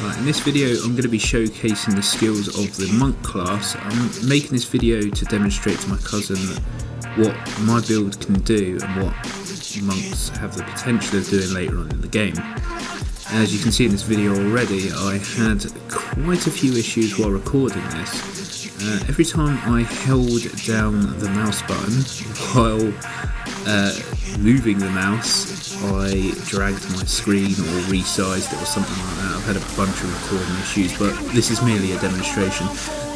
Right, in this video I'm going to be showcasing the skills of the monk class. I'm making this video to demonstrate to my cousin what my build can do and what monks have the potential of doing later on in the game. As you can see in this video already, I had quite a few issues while recording this. Every time I held down the mouse button while moving the mouse, I dragged my screen or resized it or something like that. I've had a bunch of recording issues, but this is merely a demonstration.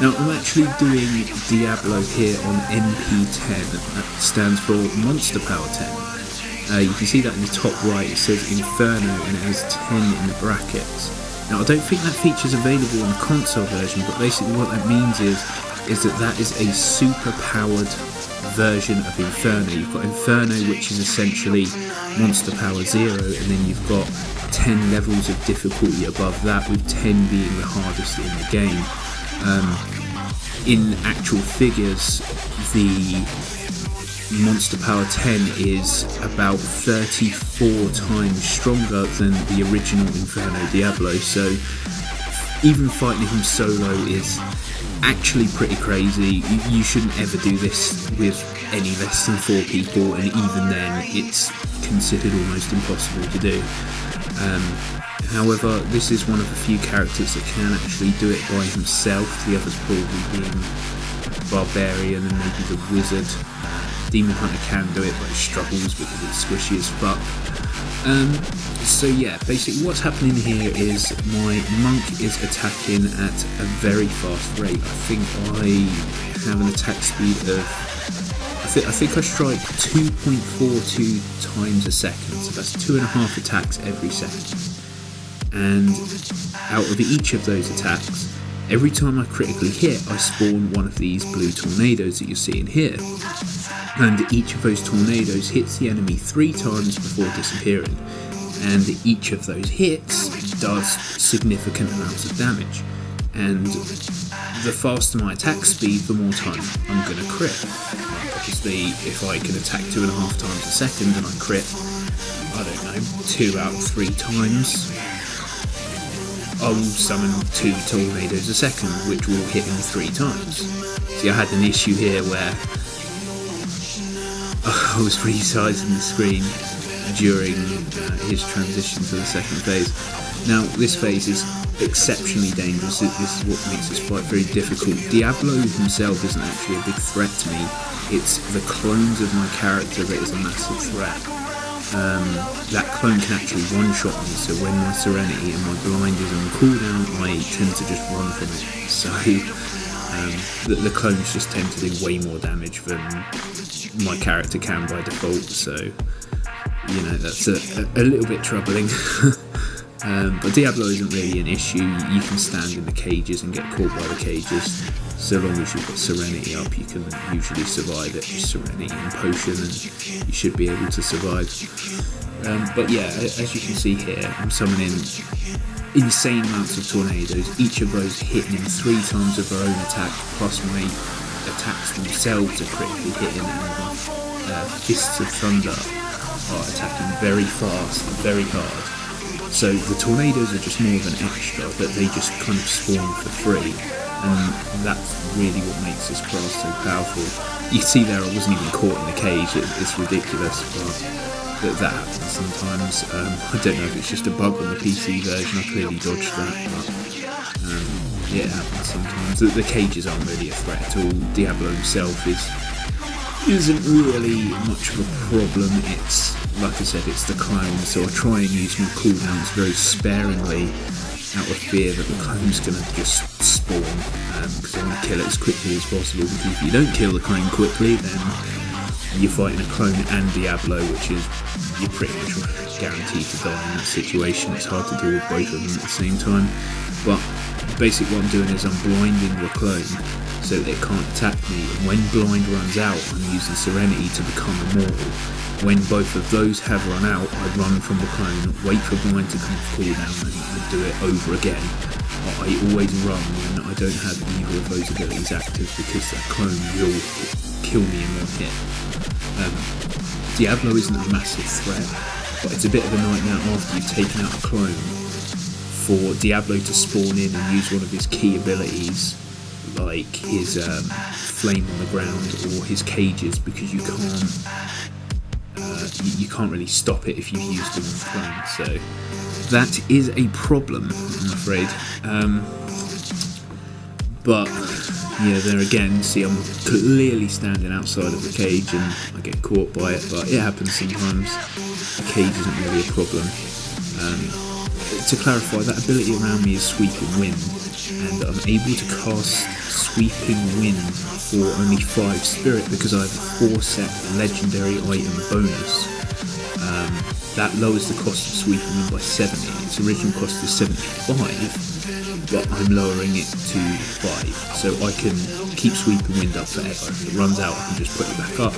Now, I'm actually doing Diablo here on MP10. That stands for Monster Power 10. You can see that in the top right, it says Inferno and it has 10 in the brackets. Now, I don't think that feature's available in the console version, but basically what that means is that is a super powered version of Inferno. You've got Inferno, which is essentially Monster Power 0, and then you've got 10 levels of difficulty above that, with 10 being the hardest in the game. In actual figures, the Monster Power 10 is about 34 times stronger than the original Inferno Diablo, so even fighting him solo is actually pretty crazy. You shouldn't ever do this with any less than 4 people, and even then it's considered almost impossible to do. However, this is one of the few characters that can actually do it by himself, the others probably being Barbarian and maybe the Wizard. Demon Hunter can do it, but it struggles because it's squishy as fuck. So yeah, basically what's happening here is my monk is attacking at a very fast rate. I think I have an attack speed of, I think I strike 2.42 times a second, so that's 2.5 attacks every second. And out of each of those attacks, every time I critically hit, I spawn one of these blue tornadoes that you're seeing here. And each of those tornadoes hits the enemy 3 times before disappearing. And each of those hits does significant amounts of damage. And the faster my attack speed, the more time I'm going to crit. Obviously, if I can attack 2.5 times a second and I crit, I don't know, 2 out of 3 times, I will summon 2 tornadoes a second, which will hit him 3 times. See, I had an issue here where I was resizing the screen during his transition to the second phase. Now, this phase is exceptionally dangerous. This is what makes this fight very difficult. Diablo himself isn't actually a big threat to me. It's the clones of my character that is a massive threat. That clone can actually one-shot me, so when my Serenity and my Blind is on cooldown, I tend to just run from it. So the clones just tend to do way more damage than my character can by default, so you know, that's a little bit troubling. But Diablo isn't really an issue. You can stand in the cages and get caught by the cages. So long as you've got Serenity up, you can usually survive it. Serenity and Potion, and you should be able to survive. But yeah, as you can see here, I'm summoning insane amounts of tornadoes. Each of those hitting him 3 times of their own attack, plus my attacks themselves are critically hitting, and Fists of Thunder are attacking very fast and very hard. So the tornadoes are just more of an extra, but they just kind of spawn for free, and that's really what makes this class so powerful. You see there, I wasn't even caught in the cage. It's ridiculous, but that happens sometimes. I don't know if it's just a bug on the PC version. I clearly dodged that, but yeah, it happens sometimes. The cages aren't really a threat at all. Diablo himself isn't really much of a problem. It's, like I said, it's the clone, so I try and use my cooldowns very sparingly out of fear that the clone's going to just spawn, because I want to kill it as quickly as possible, because if you don't kill the clone quickly, then you're fighting a clone and Diablo, which is, you're pretty much guaranteed to die in that situation. It's hard to deal with both of them at the same time. But basically what I'm doing is I'm blinding the clone so that it can't attack me, and when Blind runs out, I'm using Serenity to become immortal. When both of those have run out, I run from the clone, wait for Blind to come off cooldown, and do it over again. I always run when I don't have either of those abilities active, because that clone will kill me in one hit. Diablo isn't a massive threat, but it's a bit of a nightmare after you've taken out a clone for Diablo to spawn in and use one of his key abilities, like his flame on the ground or his cages, because you can't really stop it if you've used them on clone. So that is a problem, I'm afraid. But yeah, there again, see, I'm clearly standing outside of the cage and I get caught by it, but it happens sometimes. The cage isn't really a problem. To clarify, that ability around me is Sweeping Wind, and I'm able to cast Sweeping Wind for only 5 spirit because I have a 4 set legendary item bonus. That lowers the cost of Sweeping Wind by 70. Its original cost is 75, but I'm lowering it to 5, so I can keep Sweeping Wind up forever. If it runs out, I can just put it back up.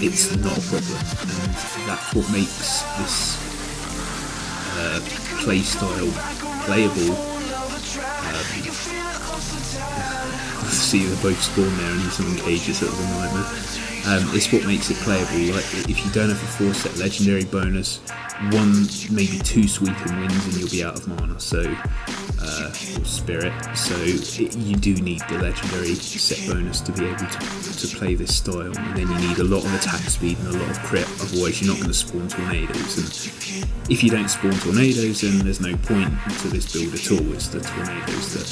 It's not a problem, and that's what makes this play style playable. See, they both spawn there and he's in cages, that was a nightmare. It's what makes it playable. Like, if you don't have a 4 set legendary bonus, 1, maybe 2 Sweeping Winds and you'll be out of mana, or spirit, so you do need the legendary set bonus to be able to play this style, and then you need a lot of attack speed and a lot of crit, otherwise you're not going to spawn tornadoes, and if you don't spawn tornadoes then there's no point to this build at all. It's the tornadoes that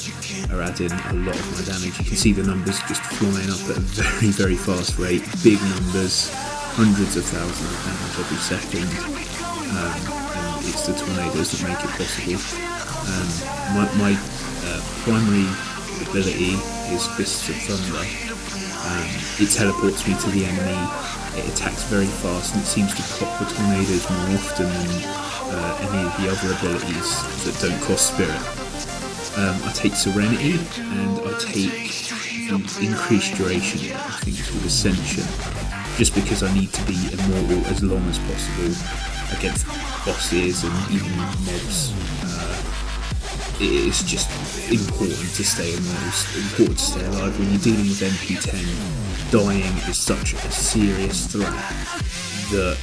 are adding a lot of my damage. You can see the numbers just flying up at a very, very fast rate, big numbers, hundreds of thousands of damage every second, and it's the tornadoes that make it possible. My primary ability is Fists of Thunder. It teleports me to the enemy, it attacks very fast, and it seems to pop the tornadoes more often than any of the other abilities that don't cost spirit. I take Serenity, and I take the increased duration, I think it's called Ascension, just because I need to be immortal as long as possible against bosses and even mobs. It's just important to stay immortal, important to stay alive. When you're dealing with MP10, dying is such a serious threat that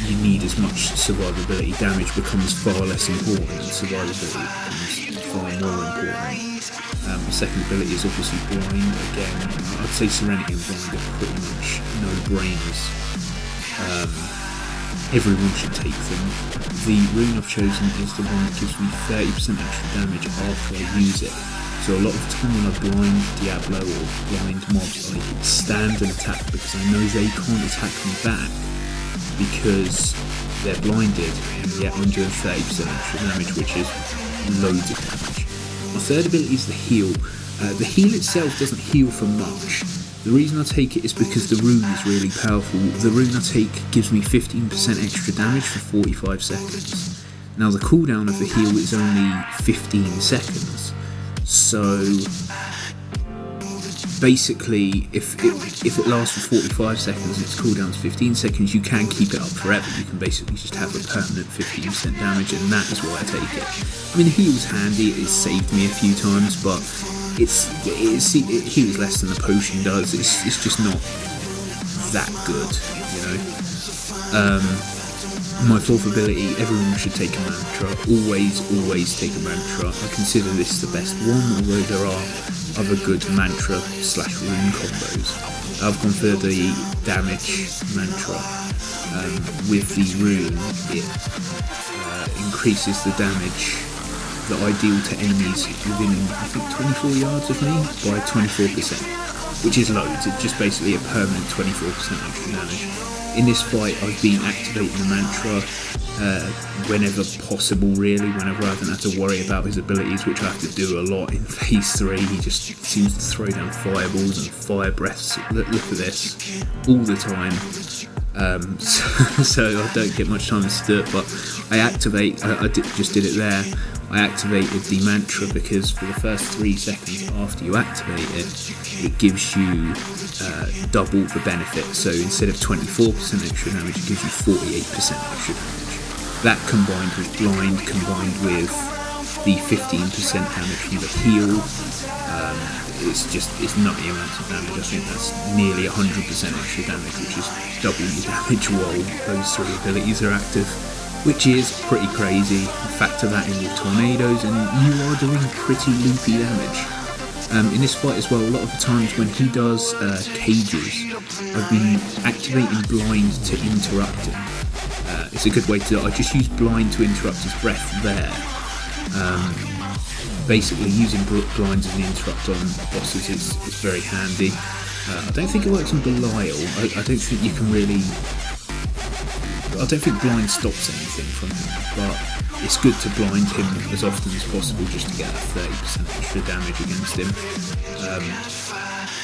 you need as much survivability. Damage becomes far less important, and survivability becomes far more important. The second ability is obviously Blind. Again, I'd say Serenity and Blind are pretty much no-brainers. Everyone should take them. The rune I've chosen is the one that gives me 30% extra damage after I use it. So a lot of the time when I blind Diablo or blind mobs, I stand and attack because I know they can't attack me back because they're blinded, and yet I'm doing 30% extra damage, which is loads of damage. My third ability is the heal. The heal itself doesn't heal for much. The reason I take it is because the rune is really powerful. The rune I take gives me 15% extra damage for 45 seconds. Now the cooldown of the heal is only 15 seconds. So basically, if it lasts for 45 seconds and its cooldown's 15 seconds, you can keep it up forever. You can basically just have a permanent 15% damage, and that is why I take it. I mean, the heal's handy, it's saved me a few times, but it heals less than the potion does. It's just not that good, you know. My fourth ability, everyone should take a mantra. Always take a mantra. I consider this the best one, although there are other good mantra/rune combos. I've gone for the damage mantra. With the rune, it increases the damage that I deal to enemies within, I think, 24 yards of me by 24%, which is loads. It's just basically a permanent 24% extra damage. In this fight, I've been activating the mantra whenever possible, really, whenever I haven't had to worry about his abilities, which I have to do a lot in Phase 3. He just seems to throw down fireballs and fire breaths, look at this, all the time. So I don't get much time to do it, but I just did it there. I activated the mantra because for the first 3 seconds after you activate it, it gives you double the benefit. So instead of 24% extra damage, it gives you 48% extra damage. That combined with blind, combined with the 15% damage from the heal, it's nutty amounts of damage. I think that's nearly 100% extra damage, which is double your damage while those 3 abilities are active. which is pretty crazy. Factor that in with tornadoes and you are doing pretty loopy damage. In this fight as well, a lot of the times when he does cages, I've been activating blind to interrupt him. It's a good way to do it. I just use blind to interrupt his breath there. Basically using blind as an interrupt on bosses is very handy. I don't think it works on Belial. I don't think you can really... I don't think blind stops anything from him, but it's good to blind him as often as possible just to get that 30% extra damage against him.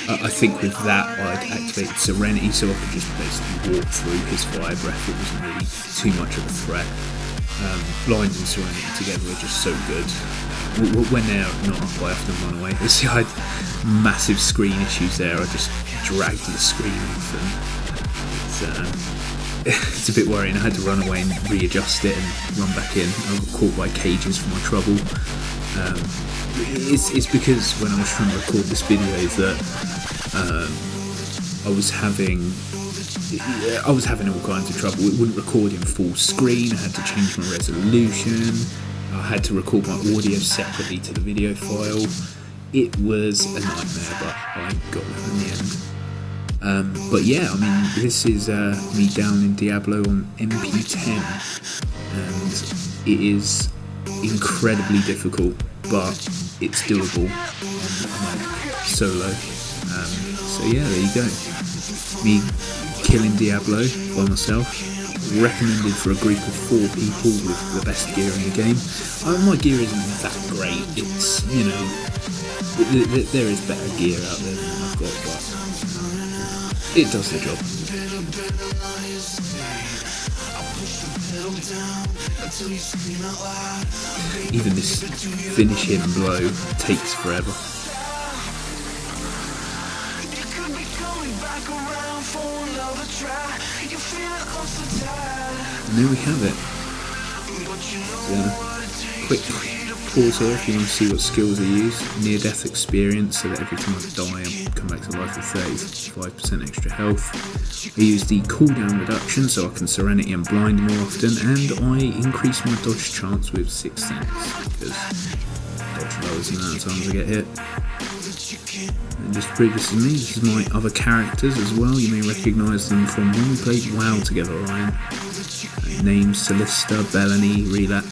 I think with that I'd activated Serenity so I could just basically walk through his fire breath. It wasn't really too much of a threat. Blind and Serenity together are just so good. When they're not up, I often run away. See, I had massive screen issues there. I just dragged the screen off and it's a bit worrying. I had to run away and readjust it and run back in. I got caught by cages for my trouble. It's because when I was trying to record this video that I was having all kinds of trouble. It wouldn't record in full screen. I had to change my resolution. I had to record my audio separately to the video file. It was a nightmare, but I got there in the end. But yeah, I mean, this is me down in Diablo on MP10, and it is incredibly difficult, but it's doable on solo. So yeah, there you go. Me killing Diablo by myself. Recommended for a group of 4 people with the best gear in the game. My gear isn't that great. It's, you know, there is better gear out there than I've got, but it does the job. Even this finish him blow takes forever. And there we have it. Quick pause here if you want to see what skills I use. Near death experience, so that every time I die I come back to life with 35% extra health. I use the cooldown reduction so I can Serenity and blind more often, and I increase my dodge chance with 6 cents because dodge lowers the amount of times I get hit. And just to prove this is me, this is my other characters as well. You may recognise them from when we played WoW together, Ryan. Names Solista, Bellany, Relapse.